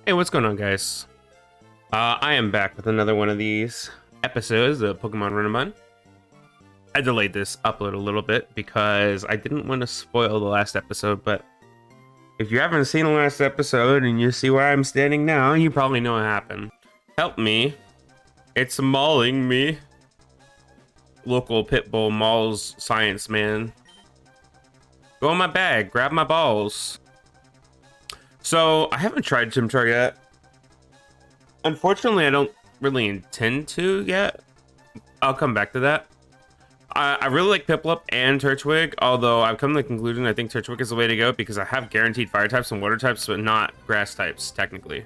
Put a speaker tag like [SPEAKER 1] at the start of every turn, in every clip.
[SPEAKER 1] Hey, what's going on, guys? I am back with another one of these episodes of Pokemon Run and Run. I delayed this upload a little bit because I didn't want to spoil the last episode, but if you haven't seen the last episode and you see where I'm standing now, you probably know what happened. Help me. It's mauling me. Local Pitbull mauls science man. Go in my bag, grab my balls. So, I haven't tried Chimchar yet. Unfortunately, I don't really intend to yet. I'll come back to that. I really like Piplup and Turtwig, although I've come to the conclusion I think Turtwig is the way to go because I have guaranteed fire types and water types, but not grass types, technically.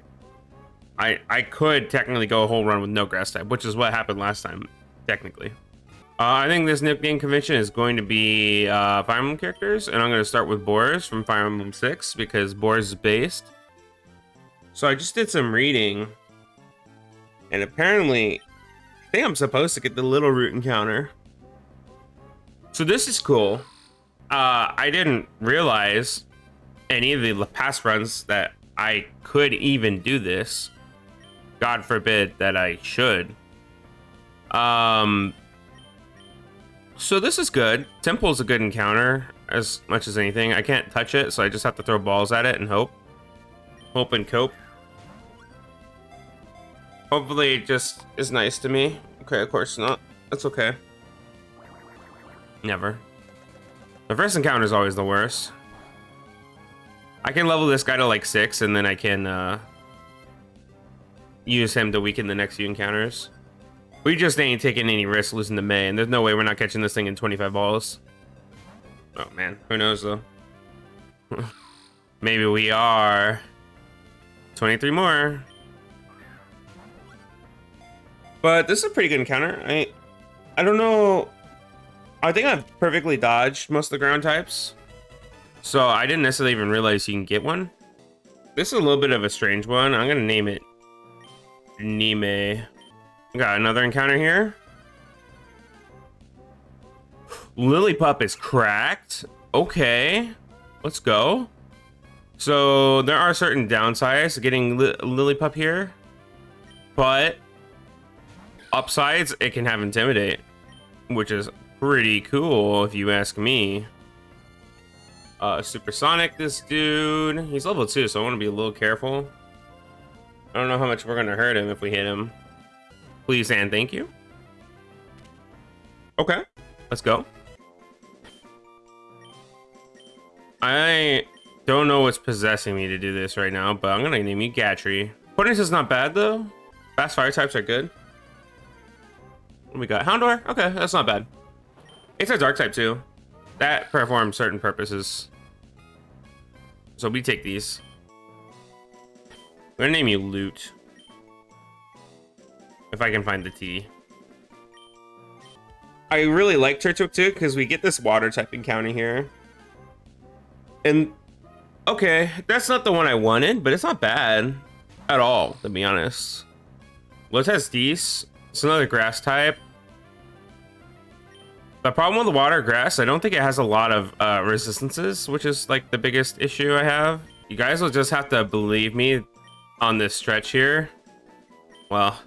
[SPEAKER 1] I could technically go a whole run with no grass type, which is what happened last time, technically. I think this nickname convention is going to be Fire Emblem characters, and I'm going to start with Boris from Fire Emblem 6 because Boris is based. So I just did some reading, and apparently I think I'm supposed to get the Little Root encounter. So this is cool. I didn't realize any of the past runs that I could even do this. God forbid that I should. So this is good. Temple's a good encounter as much as anything. I can't touch it, so I just have to throw balls at it and hope. Hope and cope. Hopefully it just is nice to me. Okay, of course not. That's okay. Never. The first encounter is always the worst. I can level this guy to like 6 and then I can use him to weaken the next few encounters. We just ain't taking any risks losing to May, and there's no way we're not catching this thing in 25 balls. Oh man, who knows though? Maybe we are. 23 more. But this is a pretty good encounter. I don't know. I think I've perfectly dodged most of the ground types, so I didn't necessarily even realize you can get one. This is a little bit of a strange one. I'm gonna name it Nime. Got another encounter here. Lillipup is cracked. Okay, let's go. So there are certain downsides to getting Lillipup here, but upsides, it can have Intimidate, which is pretty cool if you ask me. Supersonic this dude. He's level 2, so I want to be a little careful. I don't know how much we're gonna hurt him if we hit him. Please and thank you. Okay, let's go. I don't know what's possessing me to do this right now, but I'm gonna name you Gatry. Potence is not bad though. Fast fire types are good. What we got? Houndour? Okay, that's not bad. It's a dark type too. That performs certain purposes. So we take these. I'm gonna name you Loot. If I can find the T. I really like Turtwig too because we get this water type encounter here. And okay, that's not the one I wanted, but it's not bad at all, to be honest. Lotez Dees, it's another grass type. The problem with the water grass, I don't think it has a lot of resistances, which is like the biggest issue I have. You guys will just have to believe me on this stretch here. Well,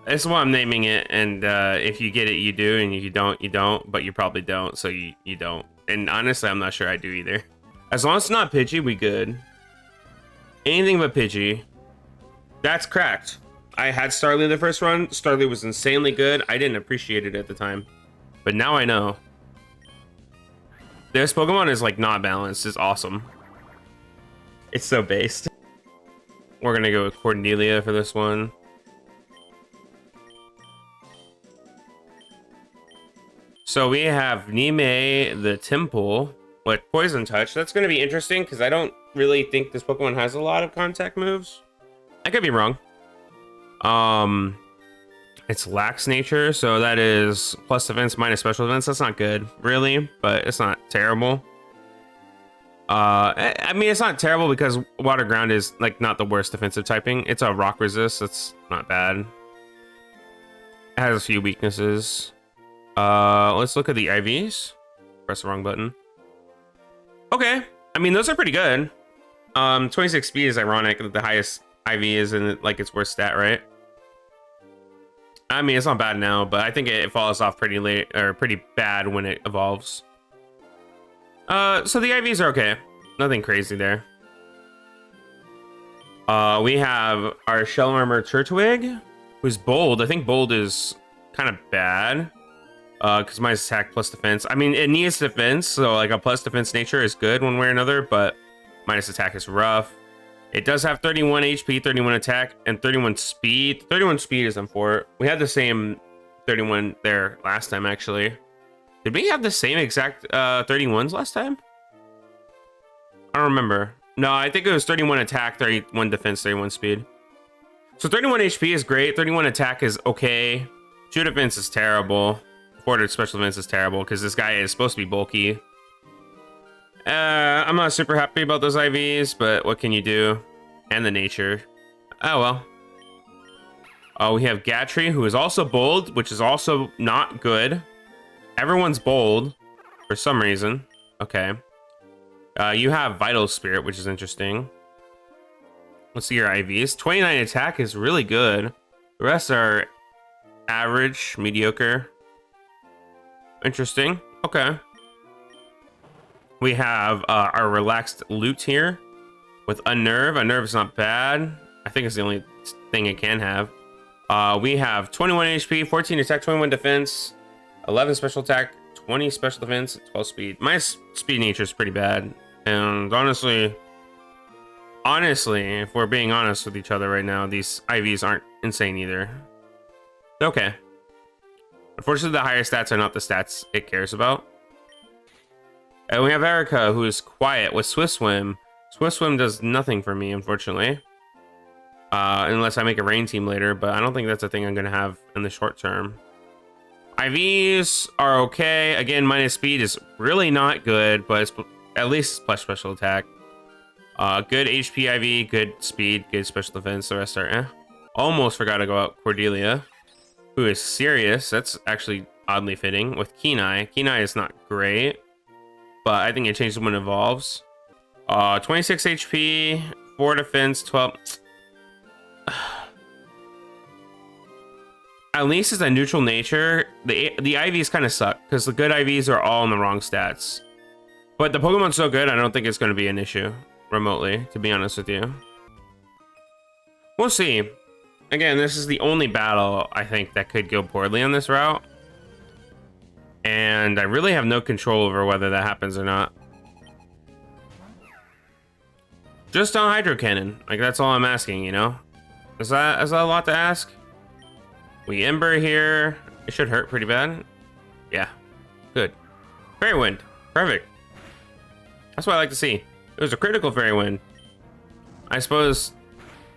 [SPEAKER 1] that's why I'm naming it, and if you get it, you do, and if you don't, you don't, but you probably don't, so you don't. And honestly, I'm not sure I do either. As long as it's not Pidgey, we good. Anything but Pidgey. That's cracked. I had Starly the first run. Starly was insanely good. I didn't appreciate it at the time, but now I know. This Pokemon is like not balanced. It's awesome. It's so based. We're gonna go with Cordelia for this one. So we have Nime the Temple with Poison Touch. That's going to be interesting because I don't really think this Pokemon has a lot of contact moves. I could be wrong. It's Lax Nature, so that is plus defense minus special defense. That's not good, really, but it's not terrible. I mean, it's not terrible because Water Ground is like not the worst defensive typing. It's a Rock Resist. That's not bad. It has a few weaknesses. Let's look at the IVs. Press the wrong button. Okay, I mean those are pretty good. 26 speed is ironic that the highest IV isn't like its worst stat, right? I mean, it's not bad now, but I think it falls off pretty late or pretty bad when it evolves. So the IVs are okay. Nothing crazy there. We have our Shell Armor Turtwig, who's bold. I think bold is kind of bad. Because mine's attack plus defense. I mean, it needs defense, so like a plus defense nature is good one way or another, but minus attack is rough. It does have 31 HP, 31 attack, and 31 speed. 31 speed is M4. We had the same 31 there last time, actually. Did we have the same exact 31s last time? I don't remember. No, I think it was 31 attack, 31 defense, 31 speed. So 31 HP is great. 31 attack is okay. 2 defense is terrible. 4 special defense is terrible because this guy is supposed to be bulky. I'm not super happy about those IVs, but what can you do? And the nature. Oh, well. We have Gatry, who is also bold, which is also not good. Everyone's bold for some reason. Okay. You have Vital Spirit, which is interesting. Let's see your IVs. 29 attack is really good. The rest are average, mediocre. Interesting. Okay. We have our relaxed loot here with Unnerve. Unnerve is not bad. I think it's the only thing it can have. We have 21 HP, 14 attack, 21 defense, 11 special attack, 20 special defense, 12 speed. My speed nature is pretty bad. And honestly, if we're being honest with each other right now, these IVs aren't insane either. Okay. Unfortunately, the higher stats are not the stats it cares about. And we have Erica, who is quiet with Swift Swim. Swift Swim does nothing for me, unfortunately. Unless I make a rain team later, but I don't think that's a thing I'm going to have in the short term. IVs are okay. Again, minus speed is really not good, but it's at least plus special attack. Good HP IV, good speed, good special defense. The rest are eh. Almost forgot to go out Cordelia, who is serious. That's actually oddly fitting with Kenai. Kenai is not great, but I think it changes when it evolves. 26 HP, 4 defense, 12. At least it's a neutral nature. The IVs kind of suck because the good IVs are all in the wrong stats. But the Pokemon's so good, I don't think it's going to be an issue remotely, to be honest with you. We'll see. Again, this is the only battle I think that could go poorly on this route. And I really have no control over whether that happens or not. Just on Hydro Cannon. Like, that's all I'm asking, you know? Is that a lot to ask? We Ember here. It should hurt pretty bad. Yeah. Good. Fairy Wind. Perfect. That's what I like to see. It was a critical Fairy Wind. I suppose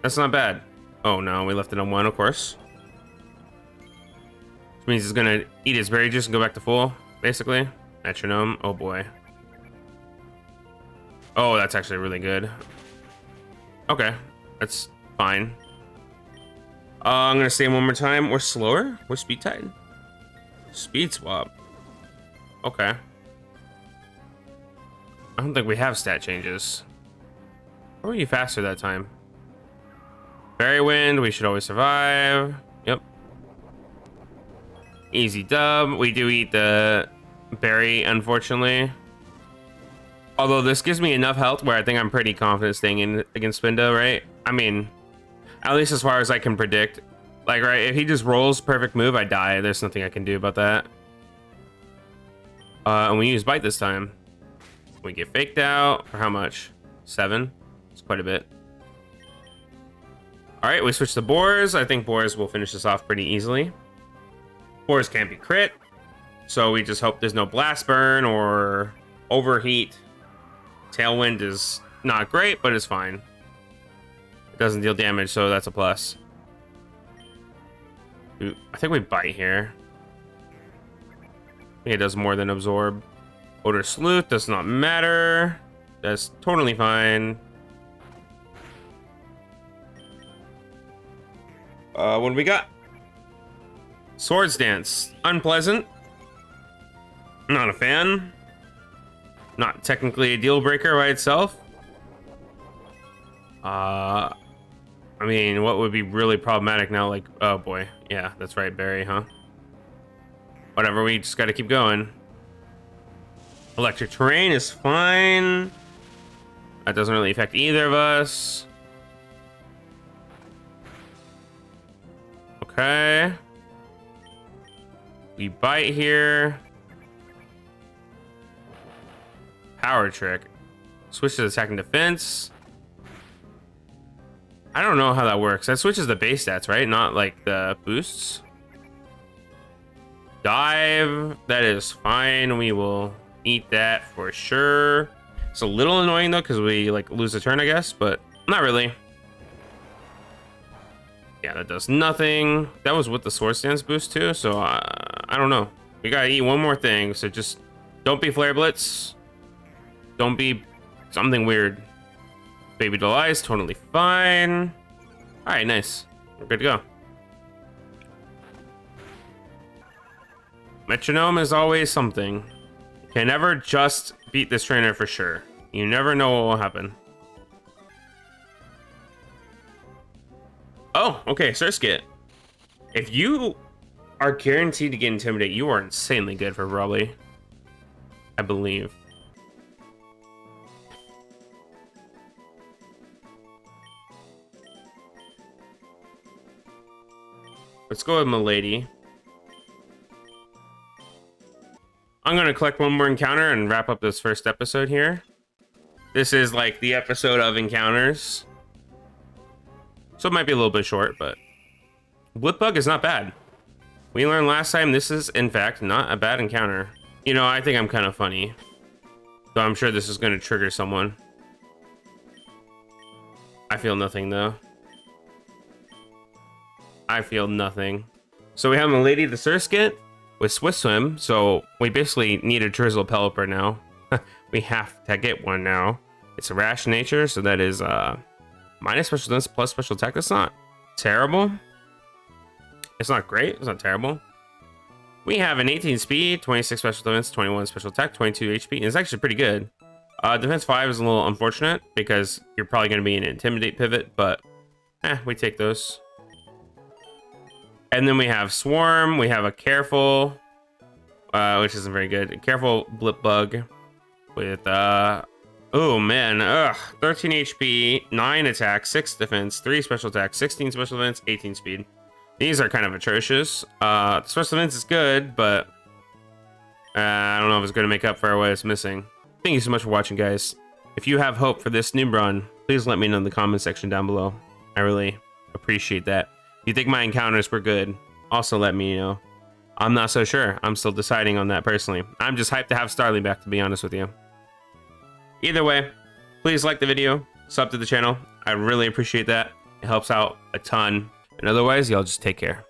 [SPEAKER 1] that's not bad. Oh no, we left it on 1, of course. Which means it's gonna eat his berry juice and go back to full, basically. Metronome. Oh boy. Oh, that's actually really good. Okay, that's fine. I'm gonna say one more time. We're slower. We're speed tied. Speed swap. Okay. I don't think we have stat changes. Or were you faster that time? Fairy Wind. We should always survive. Yep. Easy dub. We do eat the berry, unfortunately. Although this gives me enough health where I think I'm pretty confident staying in against Spinda, right? I mean, at least as far as I can predict. Like, right, if he just rolls perfect move, I die. There's nothing I can do about that. And we use Bite this time. We get faked out. For how much? 7? It's quite a bit. Alright, we switch to Boars. I think Boars will finish this off pretty easily. Boars can't be crit. So we just hope there's no Blast Burn or Overheat. Tailwind is not great, but it's fine. It doesn't deal damage, so that's a plus. Ooh, I think we Bite here. I think it does more than Absorb. Odor Sleuth does not matter. That's totally fine. What do we got? Swords Dance. Unpleasant. Not a fan. Not technically a deal breaker by itself. I mean, what would be really problematic now? Like, oh boy. Yeah, that's right, Barry, huh? Whatever, we just gotta keep going. Electric terrain is fine. That doesn't really affect either of us. Okay. We bite here. Power trick. Switch to attack and defense. I don't know how that works. That switches the base stats, right? Not like the boosts. Dive. That is fine. We will eat that for sure. It's a little annoying though, because we like lose a turn, I guess, but not really. Yeah, that does nothing. That was with the sword stance boost too, so I don't know. We gotta eat one more thing, so just don't be Flare Blitz. Don't be something weird. Baby Doll Eyes, totally fine. All right, nice. We're good to go. Metronome is always something. Can never just beat this trainer for sure. You never know what will happen. Oh, okay, Surskit. If you are guaranteed to get Intimidate, you are insanely good for probably. I believe. Let's go with Milady. I'm gonna collect one more encounter and wrap up this first episode here. This is like the episode of encounters. So it might be a little bit short, but Blipbug is not bad. We learned last time this is, in fact, not a bad encounter. You know, I think I'm kind of funny. So I'm sure this is going to trigger someone. I feel nothing, though. I feel nothing. So we have Milady the Surskit with Swift Swim. So we basically need a Drizzle Pelipper now. We have to get one now. It's a rash nature, so that is minus special defense plus special attack. That's not terrible. It's not great. It's not terrible. We have an 18 speed, 26 special defense, 21 special attack, 22 HP. And it's actually pretty good. Defense 5 is a little unfortunate because you're probably going to be an Intimidate pivot, but we take those. And then we have Swarm. We have a Careful, which isn't very good. Careful Blipbug with, oh man, 13 HP, 9 attack, 6 defense, 3 special attack, 16 special defense, 18 speed. These are kind of atrocious. Special defense is good, but I don't know if it's going to make up for what it's missing. Thank you so much for watching, guys. If you have hope for this new run, please let me know in the comment section down below. I really appreciate that. If you think my encounters were good, also let me know. I'm not so sure. I'm still deciding on that personally. I'm just hyped to have Starly back, to be honest with you. Either way, please like the video, sub to the channel. I really appreciate that. It helps out a ton. And otherwise, y'all just take care.